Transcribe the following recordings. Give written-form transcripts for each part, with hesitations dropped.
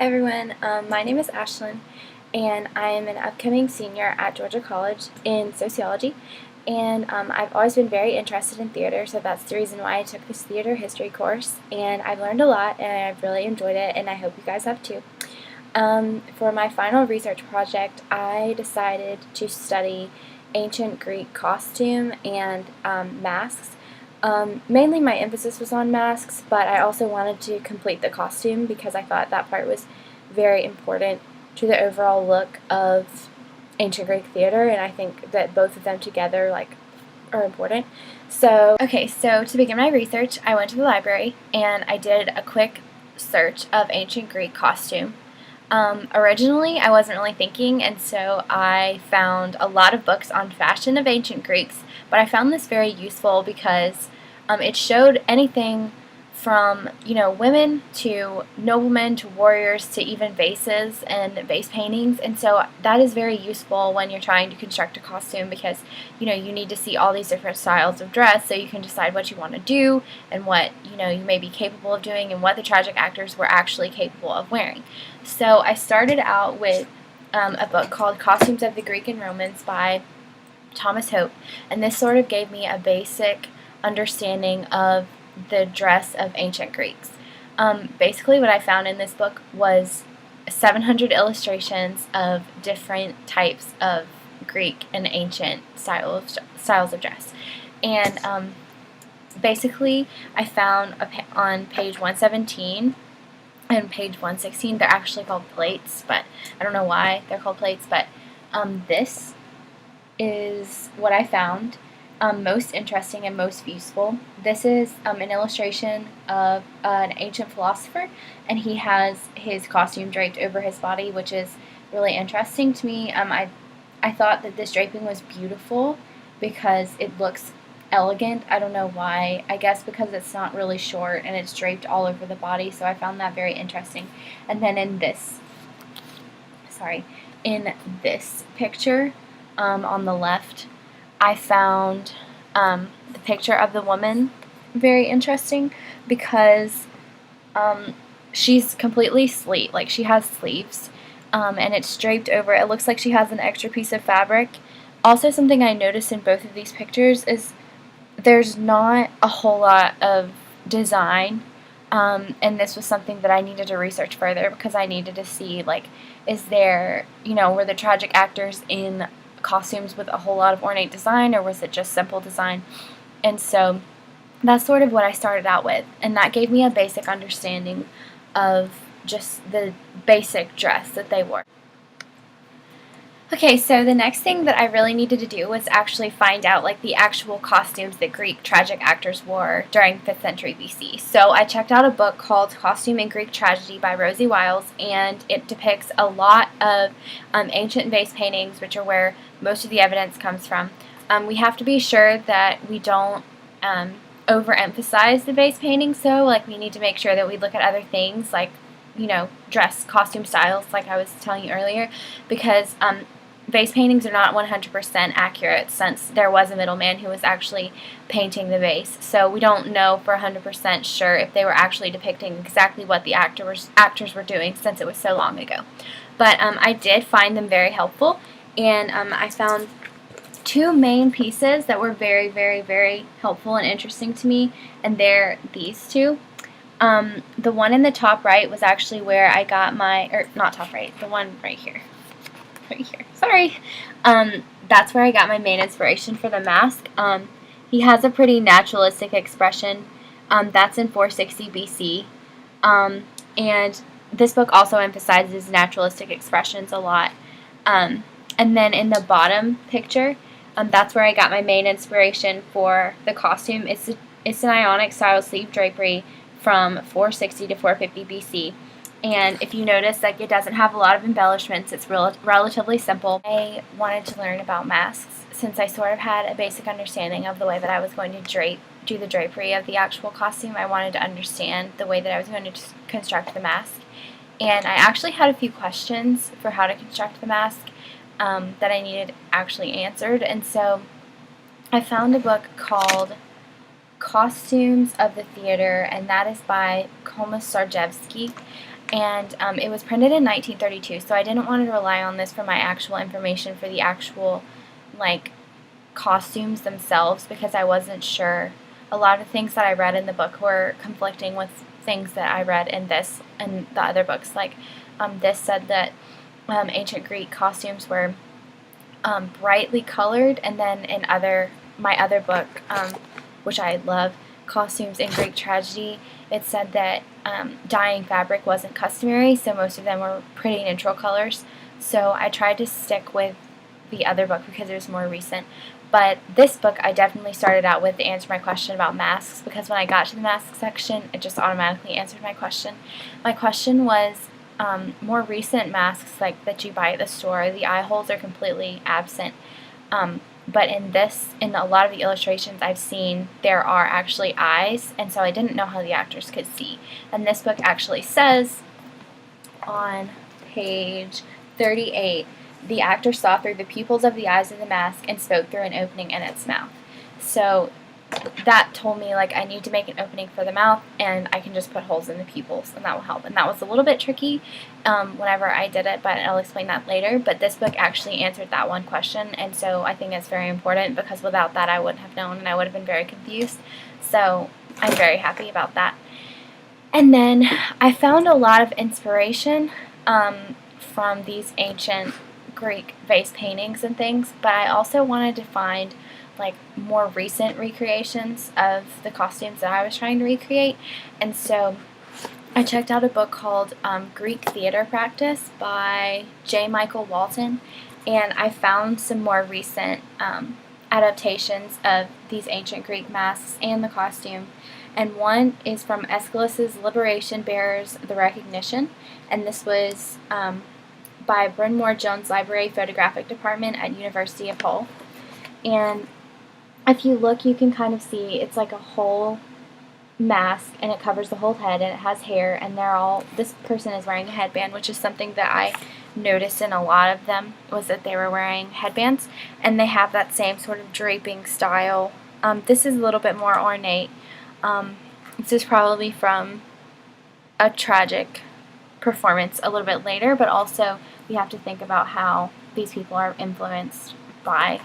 everyone, my name is Ashlyn, and I am an upcoming senior at Georgia College in sociology, and I've always been very interested in theater, so that's the reason why I took this theater history course, and I've learned a lot, and I've really enjoyed it, and I hope you guys have too. For my final research project, I decided to study ancient Greek costume and masks. Mainly my emphasis was on masks, but I also wanted to complete the costume because I thought that part was very important to the overall look of ancient Greek theater, and I think that both of them together are important. So to begin my research, I went to the library and I did a quick search of ancient Greek costume. Originally, I wasn't really thinking, and so I found a lot of books on fashion of ancient Greeks, but I found this very useful because it showed anything from, women to noblemen to warriors to even vases and vase paintings, and so that is very useful when you're trying to construct a costume because, you need to see all these different styles of dress so you can decide what you want to do and what, you may be capable of doing and what the tragic actors were actually capable of wearing. So I started out with a book called Costumes of the Greek and Romans by Thomas Hope, and this sort of gave me a basic understanding of the dress of ancient Greeks. Basically what I found in this book was 700 illustrations of different types of Greek and ancient styles of dress. And basically I found on page 117 and page 116, they're actually called plates, but I don't know why they're called plates, but this is what I found most interesting and most useful. This is an illustration of an ancient philosopher, and he has his costume draped over his body, which is really interesting to me. I thought that this draping was beautiful because it looks elegant. I don't know why. I guess because it's not really short and it's draped all over the body, so I found that very interesting. And then in this picture on the left, I found the picture of the woman very interesting because she's completely she has sleeves, and it's draped over. It looks like she has an extra piece of fabric. Also, something I noticed in both of these pictures is there's not a whole lot of design, and this was something that I needed to research further because I needed to see, is there, were the tragic actors in costumes with a whole lot of ornate design, or was it just simple design? And so that's sort of what I started out with, and that gave me a basic understanding of just the basic dress that they wore. Okay, so the next thing that I really needed to do was actually find out the actual costumes that Greek tragic actors wore during 5th century BC. So I checked out a book called Costume in Greek Tragedy by Rosie Wiles, and it depicts a lot of ancient vase paintings, which are where most of the evidence comes from. We have to be sure that we don't overemphasize the vase paintings, though. We need to make sure that we look at other things dress, costume styles, like I was telling you earlier, because vase paintings are not 100% accurate since there was a middleman who was actually painting the vase. So we don't know for 100% sure if they were actually depicting exactly what the actors were doing since it was so long ago. But I did find them very helpful, and I found two main pieces that were very, very, very helpful and interesting to me, and they're these two. The one in the top right was actually where I got not top right, the one right here. Sorry. That's where I got my main inspiration for the mask. He has a pretty naturalistic expression. That's in 460 BC. And this book also emphasizes naturalistic expressions a lot. And then in the bottom picture, that's where I got my main inspiration for the costume. It's an Ionic style sleeve drapery from 460 to 450 BC. And if you notice, it doesn't have a lot of embellishments. It's relatively simple. I wanted to learn about masks since I sort of had a basic understanding of the way that I was going to do the drapery of the actual costume. I wanted to understand the way that I was going to construct the mask. And I actually had a few questions for how to construct the mask that I needed actually answered. And so I found a book called Costumes of the Theater, and that is by Komisarjevsky. and it was printed in 1932, so I didn't want to rely on this for my actual information for the actual, like, costumes themselves, because I wasn't sure. A lot of things that I read in the book were conflicting with things that I read in this and the other books. Like, this said that ancient Greek costumes were brightly colored, and then in my other book, which I love, Costumes in Greek Tragedy, it said that dyeing fabric wasn't customary, so most of them were pretty neutral colors. So I tried to stick with the other book because it was more recent. But this book, I definitely started out with to answer my question about masks, because when I got to the mask section, it just automatically answered my question. My question was more recent masks, like that you buy at the store. The eye holes are completely absent. But in a lot of the illustrations I've seen, there are actually eyes, and so I didn't know how the actors could see. And this book actually says on page 38, the actor saw through the pupils of the eyes of the mask and spoke through an opening in its mouth. So that told me, like, I need to make an opening for the mouth, and I can just put holes in the pupils, and that will help. And that was a little bit tricky whenever I did it, but I'll explain that later. But this book actually answered that one question, and so I think it's very important, because without that I wouldn't have known, and I would have been very confused. So I'm very happy about that. And then I found a lot of inspiration from these ancient Greek vase paintings and things, but I also wanted to find like more recent recreations of the costumes that I was trying to recreate. And so I checked out a book called Greek Theater Practice by J. Michael Walton, and I found some more recent adaptations of these ancient Greek masks and the costume. And one is from Aeschylus's Liberation Bearers the Recognition, and this was by Bryn Mawr Jones Library Photographic Department at University of Hull. And if you look, you can kind of see it's like a whole mask, and it covers the whole head, and it has hair, and this person is wearing a headband, which is something that I noticed in a lot of them, was that they were wearing headbands, and they have that same sort of draping style. This is a little bit more ornate. This is probably from a tragic performance a little bit later, but also we have to think about how these people are influenced by,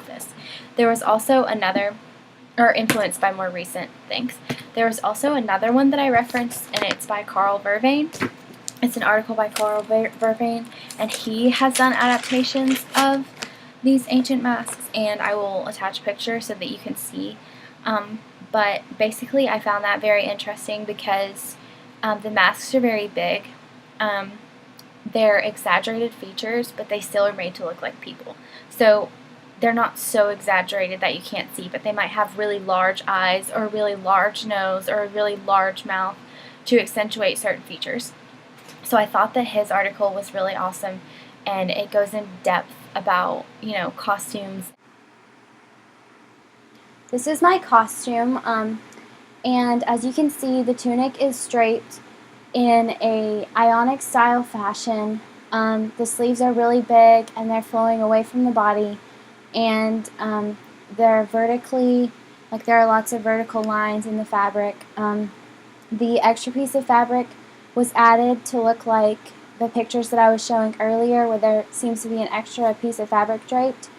this. There was also influenced by more recent things. There was also another one that I referenced, and it's by Carl Vervain. It's an article by Carl Vervain, and he has done adaptations of these ancient masks, and I will attach a picture so that you can see. But basically I found that very interesting because the masks are very big. They're exaggerated features, but they still are made to look like people. So they're not so exaggerated that you can't see, but they might have really large eyes or a really large nose or a really large mouth to accentuate certain features. So I thought that his article was really awesome, and it goes in depth about, costumes. This is my costume, and as you can see, the tunic is draped in a Ionic style fashion. The sleeves are really big, and they're flowing away from the body, and they're vertically, there are lots of vertical lines in the fabric. The extra piece of fabric was added to look like the pictures that I was showing earlier, where there seems to be an extra piece of fabric draped.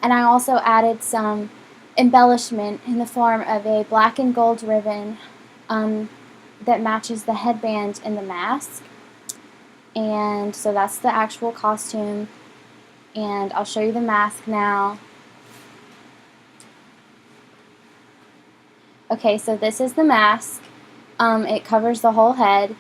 And I also added some embellishment in the form of a black and gold ribbon that matches the headband and the mask. And so that's the actual costume, and I'll show you the mask now. Okay, so this is the mask. It covers the whole head.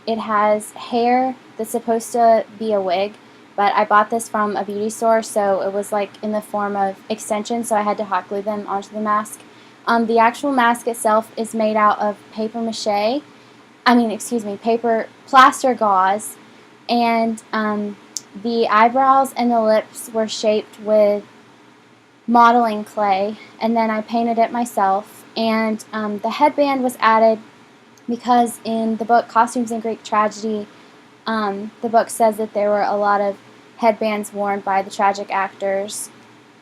It has hair that's supposed to be a wig, but I bought this from a beauty store, so it was like in the form of extensions, so I had to hot glue them onto the mask. The actual mask itself is made out of paper plaster gauze, and the eyebrows and the lips were shaped with modeling clay, and then I painted it myself. And the headband was added because in the book Costumes in Greek Tragedy, the book says that there were a lot of headbands worn by the tragic actors,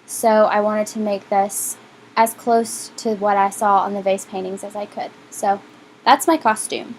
so I wanted to make this as close to what I saw on the vase paintings as I could. So that's my costume.